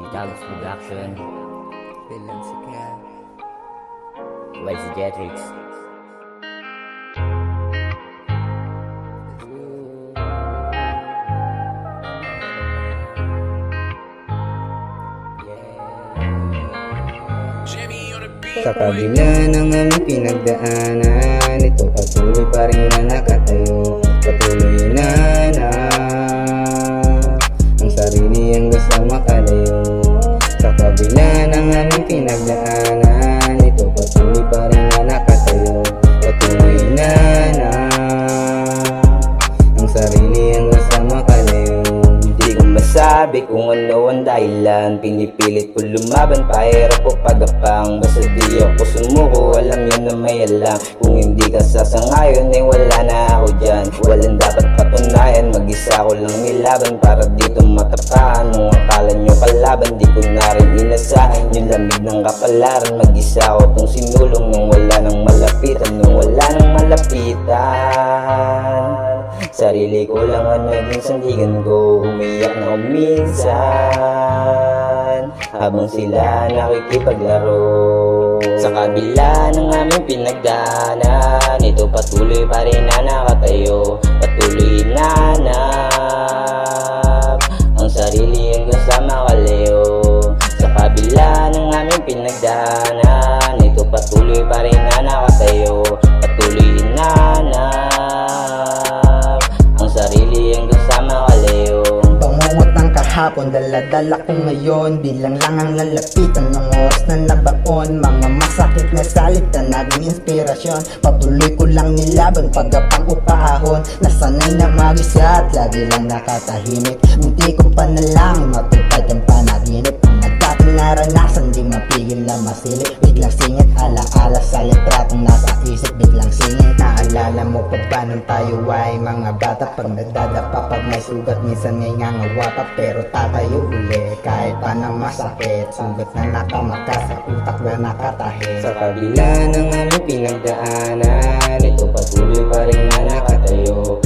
Digitals Production, Bilang si Kel. YZ Jetrix. Sa kabila ng aming pinagdaanan, ito patuloy pa rin na nakatayo. Patuloy na ang sarili hanggang sa makalayo. Sa kabila ng aming pinagdaanan, ito patuloy pa rin na nakatayo. Patuloy na ang sarili hanggang sa makalayo. Hindi ko masabi kung ano ang dahilan, pinipilit ko lumaban, pahirap o pagapang. Basta di ako sumuko, alam yun na may alam. Kung hindi ka sasangayon, eh wala na ako dyan. Walang dapat patunayan, mag-isa ko lang nilaban para dito matapakan. Nung akala nyo kalaban, di ko na rin inasahan yung lamig ng kapalaran. Mag-isa ko tong sinulong nung wala nang malapitan, nung wala nang malapitan. Sarili ko lang ang naging sandigan ko, umiyak na minsan habang sila nakikipaglaro. Sa kabila ng aming pinagdaanan, ito patuloy pa rin na nakatayo. Patuloy hinanap ang sarili hanggang sa makalayo. Sa kabila ng aming pinagdaanan, ito patuloy pa rin na nakatayo. Patuloy hinanap sarili hanggang sa makalayo. Bangungot ng kahapon, dala-dala ko ngayon. Bilang lang ang lalapitan ng oras na nabaon. Mga masakit na salita, naging inspirasyon. Patuloy ko lang nilaban, pagapang upahon. Nasanay na mag-isa at lagi lang nakatahimik. Munti ko pa na lang matupad ang panaginip. Ang dating naranasan, di mapigil na masilip. Biglang singit, ala-ala sa litratong nasa isip. Biglang singit, naalala mo pa ba nung tayo ay mga bata? Pag nadadapa, pag may sugat, minsan ngay ngangawa pa. Pero tatayo uli, kahit pa na masakit. Sugat na nakamakas, sa utak na nakatahi. Sa kabila ng aming pinagdaanan, ito patuloy pa rin na nakatayo.